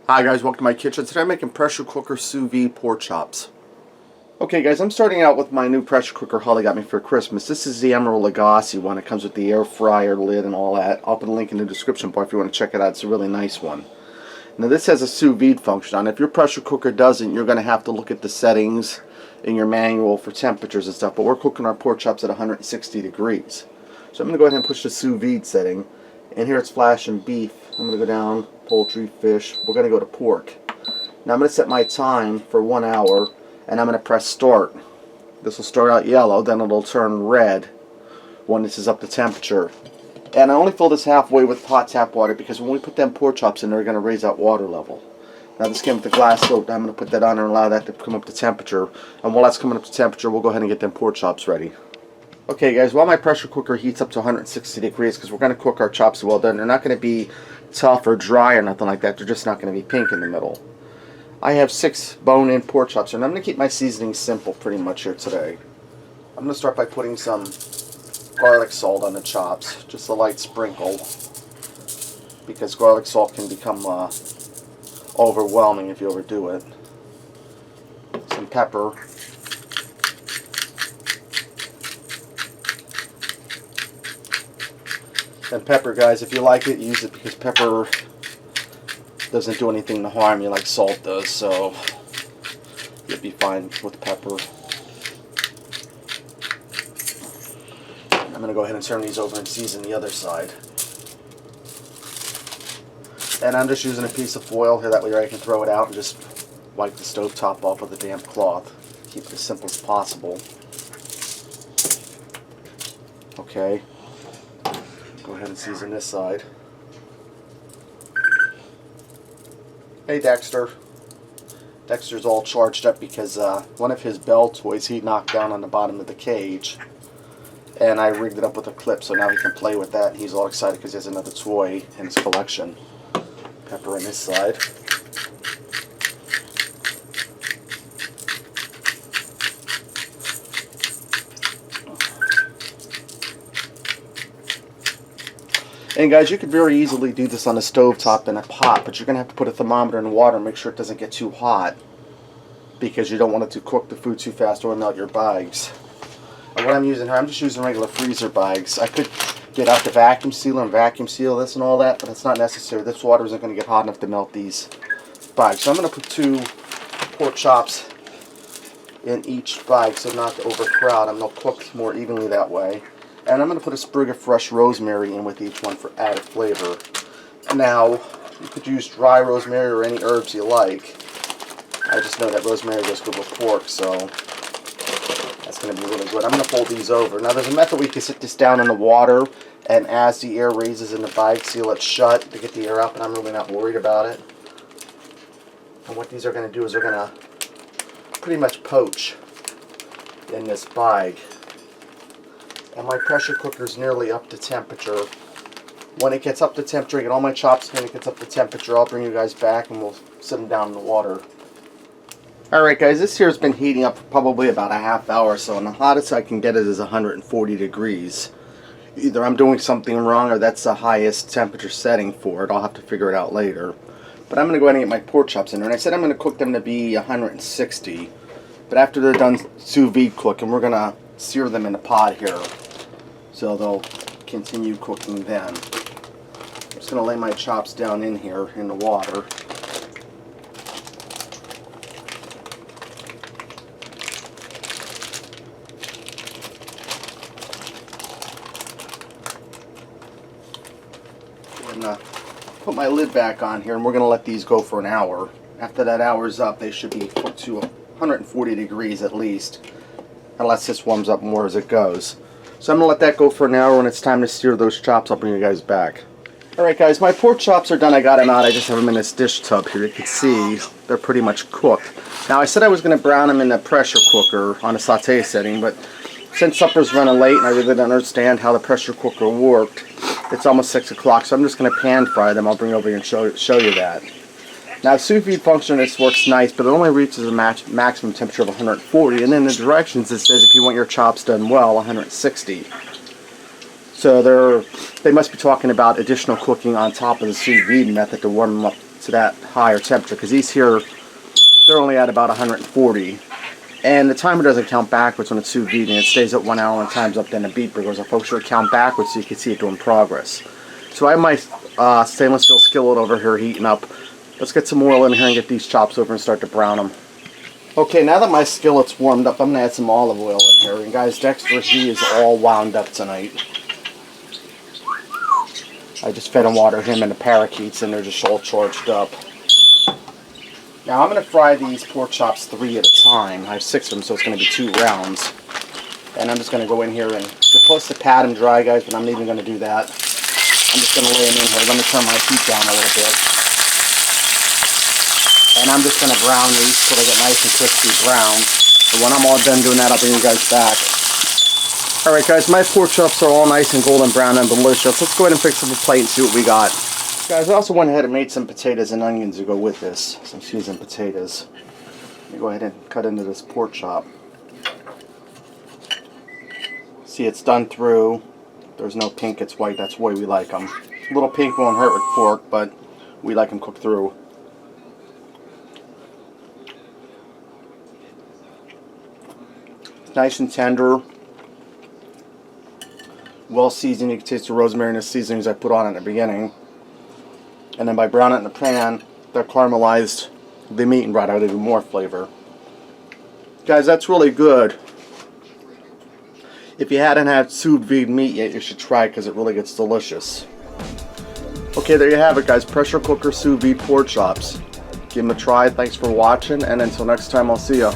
Hi guys, welcome to my kitchen. Today I'm making pressure cooker sous vide pork chops. Okay guys, I'm starting out with my new pressure cooker Holly got me for Christmas. This is the Emerald Lagasse one. It comes with the air fryer lid and all that. I'll put a link in the description bar if you want to check it out. It's a really nice one. Now this has a sous vide function on it. If your pressure cooker doesn't, you're going to have to look at the settings in your manual for temperatures and stuff. But we're cooking our pork chops at 160 degrees. So I'm going to go ahead and push the sous vide setting. And here it's flashing beef. I'm going to go down poultry, fish. We're going to go to pork. Now I'm going to set my time for 1 hour and I'm going to press start. This will start out yellow, then it'll turn red when this is up to temperature. And I only fill this halfway with hot tap water because when we put them pork chops in, they're going to raise that water level. Now this came with the glass soap. I'm going to put that on and allow that to come up to temperature. And while that's coming up to temperature, we'll go ahead and get them pork chops ready. Okay guys, while my pressure cooker heats up to 160 degrees, because we're going to cook our chops well done, they're not going to be tough or dry or nothing like that. They're just not going to be pink in the middle. I have 6 bone-in pork chops, and I'm going to keep my seasoning simple pretty much here today. I'm going to start by putting some garlic salt on the chops, just a light sprinkle, because garlic salt can become overwhelming if you overdo it. Some pepper. And pepper, guys, if you like it, use it, because pepper doesn't do anything to harm you like salt does, so you'll be fine with pepper. I'm going to go ahead and turn these over and season the other side. And I'm just using a piece of foil here, that way I can throw it out and just wipe the stove top off with a damp cloth. Keep it as simple as possible. Okay. Go ahead and season this side. Hey Dexter. Dexter's all charged up because one of his bell toys he knocked down on the bottom of the cage. And I rigged it up with a clip so now he can play with that. He's all excited because he has another toy in his collection. Pepper on this side. And guys, you could very easily do this on a stovetop in a pot, but you're going to have to put a thermometer in water and make sure it doesn't get too hot, because you don't want it to cook the food too fast or melt your bags. And what I'm using here, I'm just using regular freezer bags. I could get out the vacuum sealer and vacuum seal this and all that, but it's not necessary. This water isn't going to get hot enough to melt these bags. So I'm going to put 2 pork chops in each bag so not to overcrowd them. They'll cook more evenly that way. And I'm going to put a sprig of fresh rosemary in with each one for added flavor. Now, you could use dry rosemary or any herbs you like. I just know that rosemary goes good with pork, so that's going to be really good. I'm going to fold these over. Now, there's a method where you can sit this down in the water, and as the air raises in the bag, seal it shut to get the air out, but I'm really not worried about it. And what these are going to do is they're going to pretty much poach in this bag. And my pressure cooker is nearly up to temperature. When it gets up to temperature, I get all my chops. When it gets up to temperature, I'll bring you guys back and we'll sit them down in the water. Alright guys, this here has been heating up for probably about a half hour or so, and the hottest I can get it is 140 degrees. Either I'm doing something wrong or that's the highest temperature setting for it. I'll have to figure it out later. But I'm going to go ahead and get my pork chops in there. And I said I'm going to cook them to be 160. But after they're done sous vide cooking, we're going to sear them in a pot here, so they'll continue cooking then. I'm just going to lay my chops down in here in the water. I'm going to put my lid back on here and we're going to let these go for an hour. After that hour's up, they should be cooked to 140 degrees at least, unless this warms up more as it goes. So I'm going to let that go for an hour. When it's time to sear those chops, I'll bring you guys back. Alright guys, my pork chops are done. I got them out. I just have them in this dish tub here. You can see they're pretty much cooked. Now I said I was going to brown them in the pressure cooker on a saute setting, but since supper's running late and I really don't understand how the pressure cooker worked, it's almost 6 o'clock, so I'm just going to pan fry them. I'll bring over here and show you that. Now, the sous vide function, this works nice, but it only reaches a maximum temperature of 140, and in the directions it says if you want your chops done well, 160. So they must be talking about additional cooking on top of the sous vide method to warm them up to to that higher temperature, because these here, they're only at about 140. And the timer doesn't count backwards when it's sous vide, and it stays at 1 hour and time's up, then the beeper goes off. Folks, should count backwards so you can see it doing progress. So I have my stainless steel skillet over here heating up. Let's get some oil in here and get these chops over and start to brown them. Okay, now that my skillet's warmed up, I'm going to add some olive oil in here. And guys, Dexter, he is all wound up tonight. I just fed and watered him and the parakeets, and they're just all charged up. Now I'm going to fry these pork chops 3 at a time. I have 6 of them, so it's going to be 2 rounds. And I'm just going to go in here and, you're supposed to pat them dry, guys, but I'm not even going to do that. I'm just going to lay them in here. Let me turn my heat down a little bit. And I'm just going to brown these till they get nice and crispy brown. And when I'm all done doing that, I'll bring you guys back. Alright guys, my pork chops are all nice and golden brown and delicious. Let's go ahead and fix up a plate and see what we got. Guys, I also went ahead and made some potatoes and onions to go with this. Some seasoned potatoes. Let me go ahead and cut into this pork chop. See, it's done through. There's no pink, it's white. That's the way we like them. A little pink won't hurt with pork, but we like them cooked through. It's nice and tender. Well seasoned. You can taste the rosemary and the seasonings I put on at the beginning. And then by browning it in the pan, they're caramelized the meat and brought out even more flavor. Guys, that's really good. If you hadn't had sous vide meat yet, you should try it because it really gets delicious. Okay, there you have it, guys. Pressure cooker sous vide pork chops. Give them a try. Thanks for watching, and until next time, I'll see ya.